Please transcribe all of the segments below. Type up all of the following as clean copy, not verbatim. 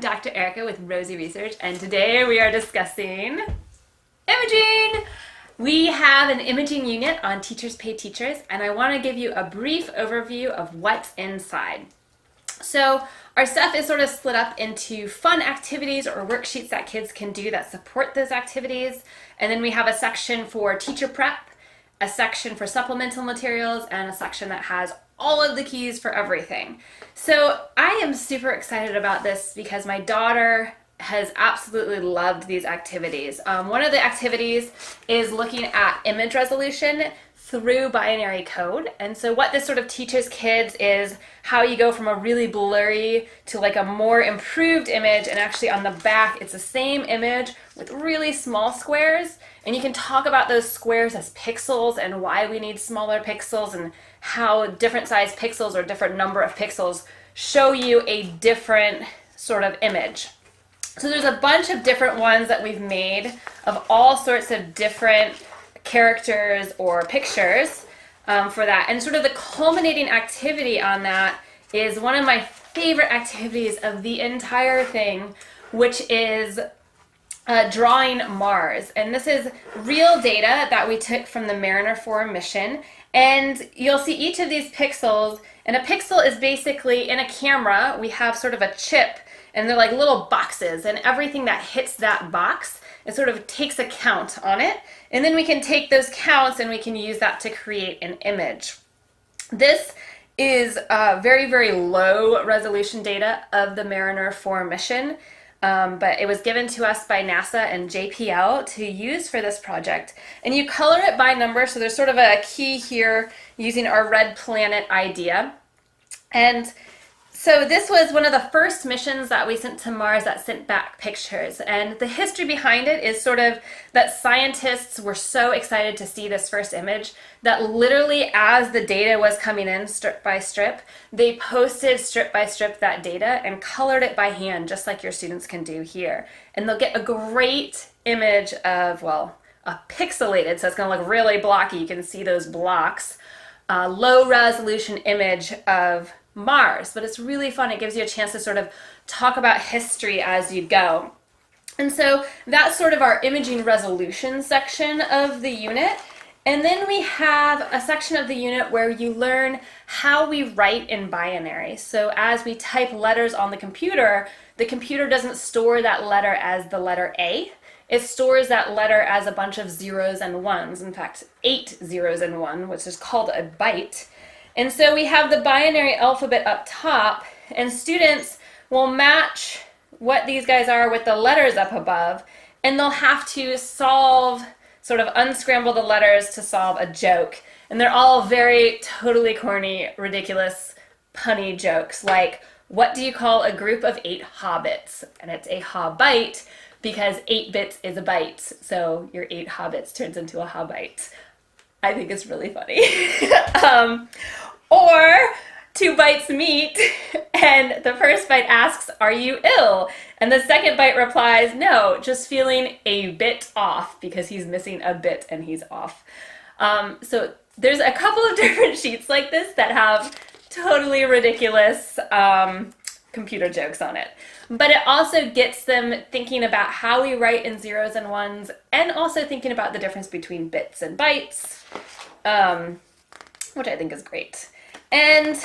Dr. Erica with Rosie Research, and today we are discussing imaging. We have an imaging unit on Teachers Pay Teachers, and I want to give you a brief overview of what's inside. So our stuff is sort of split up into fun activities or worksheets that kids can do that support those activities, and then we have a section for teacher prep, a section for supplemental materials, and a section that has all of the keys for everything. So I am super excited about this because my daughter has absolutely loved these activities. One of the activities is looking at image resolution through binary code. And so what this sort of teaches kids is how you go from a really blurry to like a more improved image, and actually on the back it's the same image with really small squares, and you can talk about those squares as pixels and why we need smaller pixels and how different size pixels or different number of pixels show you a different sort of image. So there's a bunch of different ones that we've made of all sorts of different characters or pictures for that. And sort of the culminating activity on that is one of my favorite activities of the entire thing, which is drawing Mars. And this is real data that we took from the Mariner 4 mission. And you'll see each of these pixels, and a pixel is basically, in a camera, we have sort of a chip, and they're like little boxes, and everything that hits that box, it sort of takes a count on it, and then we can take those counts and we can use that to create an image. This is very, very low resolution data of the Mariner 4 mission, but it was given to us by NASA and JPL to use for this project. And you color it by number, so there's sort of a key here using our red planet idea. And so this was one of the first missions that we sent to Mars that sent back pictures. And the history behind it is sort of that scientists were so excited to see this first image that literally as the data was coming in strip by strip, they posted strip by strip that data and colored it by hand, just like your students can do here. And they'll get a great image of, well, a pixelated, so it's going to look really blocky. You can see those blocks. Low resolution image of Mars, but it's really fun. It gives you a chance to sort of talk about history as you go. And so that's sort of our imaging resolution section of the unit. And then we have a section of the unit where you learn how we write in binary. So as we type letters on the computer doesn't store that letter as the letter A. It stores that letter as a bunch of zeros and ones. In fact, 8 zeros and 1, which is called a byte. And so we have the binary alphabet up top, and students will match what these guys are with the letters up above, and they'll have to solve, sort of unscramble the letters to solve a joke. And they're all very totally corny, ridiculous, punny jokes, like, what do you call a group of 8 hobbits? And it's a hobbite because 8 bits is a byte, so your 8 hobbits turns into a hobbite. I think it's really funny. Or 2 bytes meet, and the first byte asks, are you ill? And the second byte replies, no, just feeling a bit off, because he's missing a bit and he's off. So there's a couple of different sheets like this that have totally ridiculous computer jokes on it. But it also gets them thinking about how we write in zeros and ones, and also thinking about the difference between bits and bytes, which I think is great. And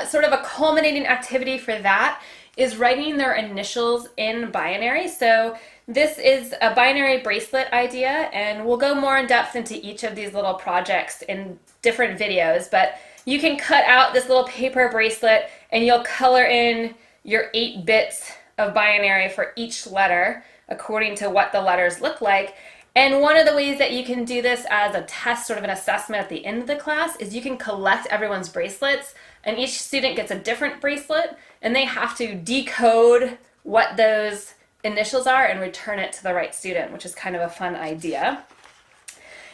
sort of a culminating activity for that is writing their initials in binary. So this is a binary bracelet idea, and we'll go more in depth into each of these little projects in different videos, but you can cut out this little paper bracelet and you'll color in your 8 bits of binary for each letter according to what the letters look like. And one of the ways that you can do this as a test, sort of an assessment at the end of the class, is you can collect everyone's bracelets, and each student gets a different bracelet, and they have to decode what those initials are and return it to the right student, which is kind of a fun idea.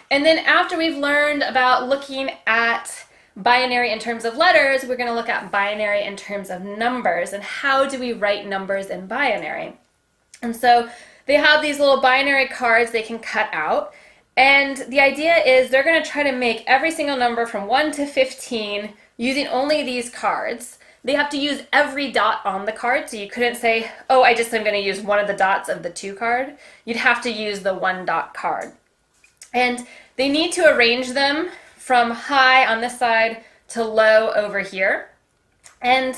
And then after we've learned about looking at binary in terms of letters, we're going to look at binary in terms of numbers, and how do we write numbers in binary. And so they have these little binary cards they can cut out, and the idea is they're going to try to make every single number from 1 to 15 using only these cards. they have to use every dot on the card. So you couldn't say, oh, I just am going to use one of the dots of the 2 card. You'd have to use the 1 dot card. And they need to arrange them from high on this side to low over here. And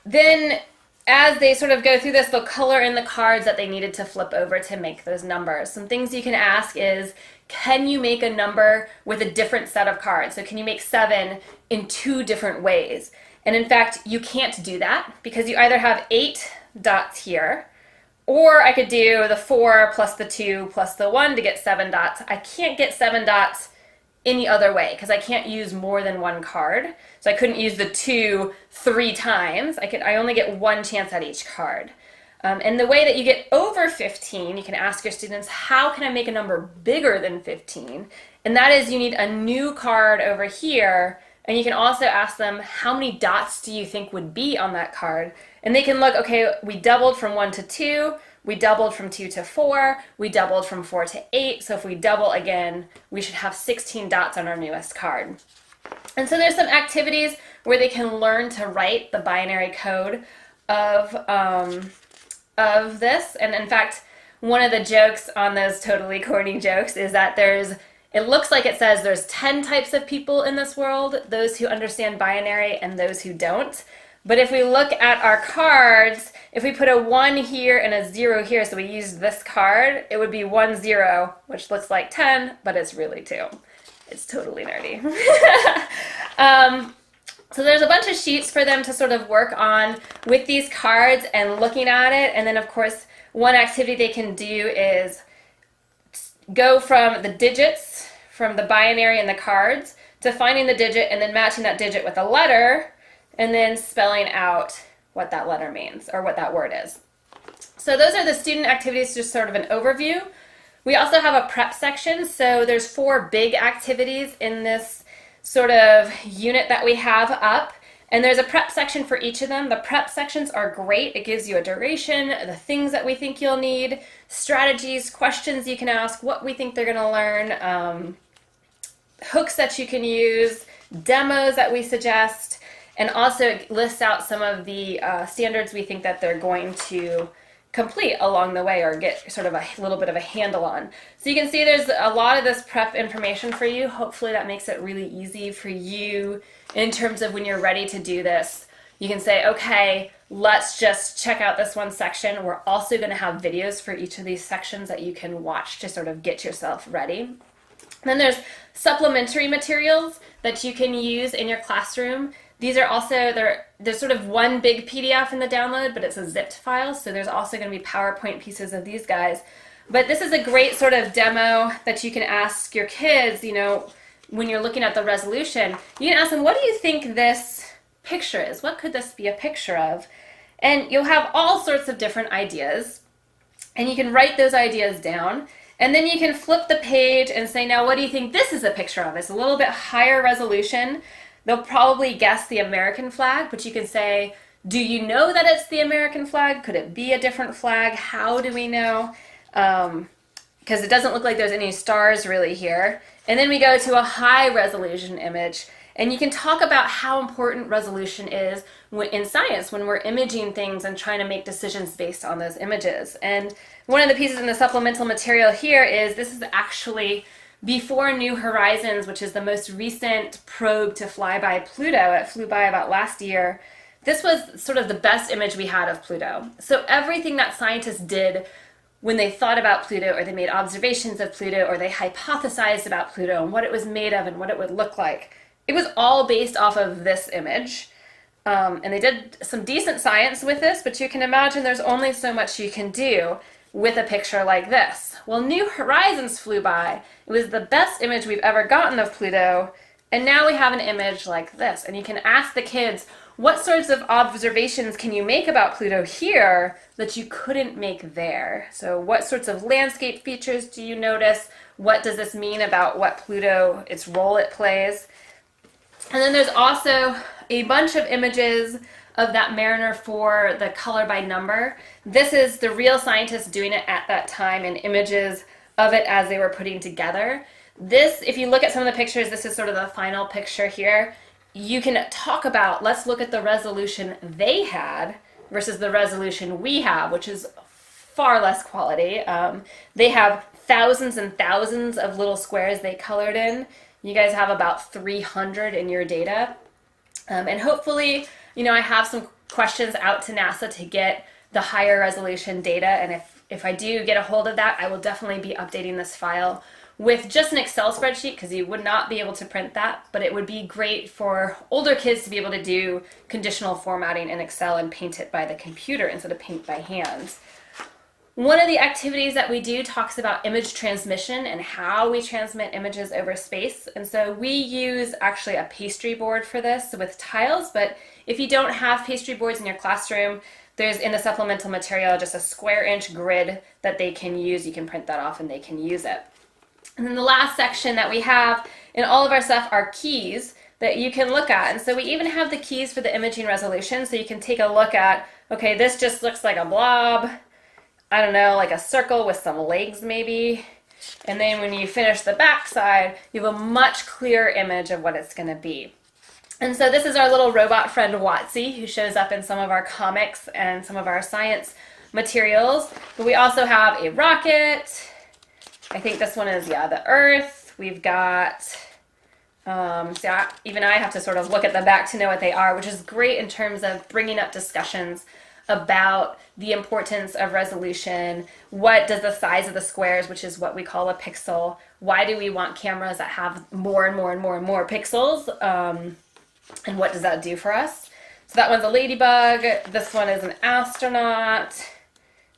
then as they sort of go through this, they'll color in the cards that they needed to flip over to make those numbers. Some things you can ask is, can you make a number with a different set of cards? So can you make 7 in 2 different ways? And in fact, you can't do that because you either have 8 dots here, or I could do the 4 plus the 2 plus the 1 to get 7 dots. I can't get 7 dots any other way because I can't use more than 1 card. So I couldn't use the 2 3 times. I only get 1 chance at each card. And the way that you get over 15, you can ask your students, how can I make a number bigger than 15? And that is, you need a new card over here. And you can also ask them, how many dots do you think would be on that card? And they can look, okay, we doubled from 1 to 2, we doubled from 2 to 4, we doubled from 4 to 8, so if we double again, we should have 16 dots on our newest card. And so there's some activities where they can learn to write the binary code of this. And in fact, one of the jokes on those totally corny jokes is that it looks like it says there's 10 types of people in this world, those who understand binary and those who don't. But if we look at our cards, if we put a 1 here and a 0 here, so we used this card, it would be 1, 0, which looks like 10, but it's really 2. It's totally nerdy. So there's a bunch of sheets for them to sort of work on with these cards and looking at it. And then, of course, one activity they can do is go from the digits, from the binary and the cards, to finding the digit and then matching that digit with a letter, and then spelling out what that letter means or what that word is. So those are the student activities, just sort of an overview. We also have a prep section. So there's 4 big activities in this sort of unit that we have up. And there's a prep section for each of them. The prep sections are great. It gives you a duration, the things that we think you'll need, strategies, questions you can ask, what we think they're going to learn, hooks that you can use, demos that we suggest, and also it lists out some of the standards we think that they're going to complete along the way or get sort of a little bit of a handle on. So you can see there's a lot of this prep information for you. Hopefully that makes it really easy for you in terms of when you're ready to do this. You can say, okay, let's just check out this one section. We're also going to have videos for each of these sections that you can watch to sort of get yourself ready. Then there's supplementary materials that you can use in your classroom. These are also, there's sort of one big PDF in the download, but it's a zipped file, so there's also going to be PowerPoint pieces of these guys. But this is a great sort of demo that you can ask your kids, you know, when you're looking at the resolution. You can ask them, what do you think this picture is? What could this be a picture of? And you'll have all sorts of different ideas, and you can write those ideas down. And then you can flip the page and say, now what do you think this is a picture of? It's a little bit higher resolution. They'll probably guess the American flag, but you can say, do you know that it's the American flag? Could it be a different flag? How do we know? Because it doesn't look like there's any stars really here. And then we go to a high resolution image. And you can talk about how important resolution is in science when we're imaging things and trying to make decisions based on those images. And one of the pieces in the supplemental material here is this is actually before New Horizons, which is the most recent probe to fly by Pluto. It flew by about last year. This was sort of the best image we had of Pluto. So everything that scientists did when they thought about Pluto, or they made observations of Pluto, or they hypothesized about Pluto and what it was made of and what it would look like, it was all based off of this image. And they did some decent science with this, but you can imagine there's only so much you can do with a picture like this. Well, New Horizons flew by. It was the best image we've ever gotten of Pluto, and now we have an image like this. And you can ask the kids, what sorts of observations can you make about Pluto here that you couldn't make there? So what sorts of landscape features do you notice? What does this mean about what Pluto, its role it plays? And then there's also a bunch of images of that Mariner 4, the color by number. This is the real scientists doing it at that time, and images of it as they were putting together. This, if you look at some of the pictures, this is sort of the final picture here. you can talk about, let's look at the resolution they had versus the resolution we have, which is far less quality. They have thousands and thousands of little squares they colored in. You guys have about 300 in your data. And hopefully, I have some questions out to NASA to get the higher resolution data. And if I do get a hold of that, I will definitely be updating this file with just an Excel spreadsheet, because you would not be able to print that, but it would be great for older kids to be able to do conditional formatting in Excel and paint it by the computer instead of paint by hand. One of the activities that we do talks about image transmission and how we transmit images over space. And so we use actually a pastry board for this with tiles, but if you don't have pastry boards in your classroom, there's in the supplemental material just a square inch grid that they can use. You can print that off and they can use it. And then the last section that we have in all of our stuff are keys that you can look at. And so we even have the keys for the imaging resolution, so you can take a look at, okay, this just looks like a blob, I don't know, like a circle with some legs maybe. And then when you finish the back side, you have a much clearer image of what it's going to be. And so this is our little robot friend Watsy, who shows up in some of our comics and some of our science materials. But we also have a rocket. I think this one is, the Earth. We've got, even I have to sort of look at the back to know what they are, which is great in terms of bringing up discussions about the importance of resolution. What does the size of the squares, which is what we call a pixel, why do we want cameras that have more and more and more and more pixels? And what does that do for us? So that one's a ladybug. This one is an astronaut.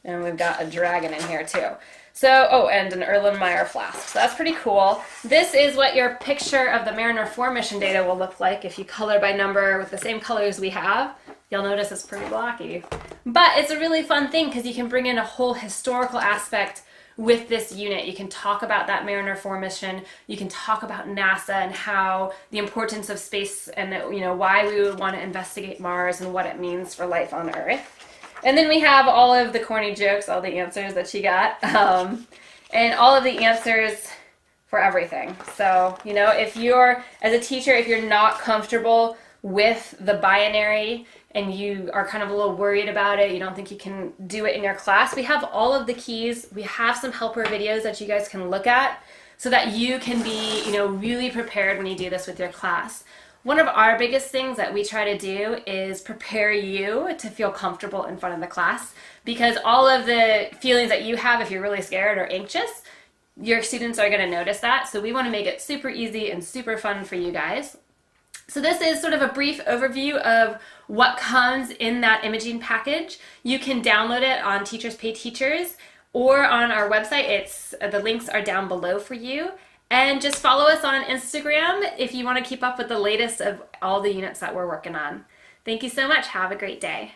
And we've got a dragon in here too. So, and an Erlenmeyer flask. So that's pretty cool. This is what your picture of the Mariner 4 mission data will look like if you color by number with the same colors we have. You'll notice it's pretty blocky. But it's a really fun thing because you can bring in a whole historical aspect with this unit. You can talk about that Mariner 4 mission. You can talk about NASA and how the importance of space and why we would want to investigate Mars and what it means for life on Earth. And then we have all of the corny jokes, all the answers that she got, and all of the answers for everything. So, if you're, as a teacher, if you're not comfortable with the binary and you are kind of a little worried about it, you don't think you can do it in your class, we have all of the keys. We have some helper videos that you guys can look at so that you can be, really prepared when you do this with your class. One of our biggest things that we try to do is prepare you to feel comfortable in front of the class, because all of the feelings that you have if you're really scared or anxious, your students are going to notice that. So we want to make it super easy and super fun for you guys. So this is sort of a brief overview of what comes in that imaging package. You can download it on Teachers Pay Teachers or on our website. The links are down below for you. And just follow us on Instagram if you want to keep up with the latest of all the units that we're working on. Thank you so much. Have a great day.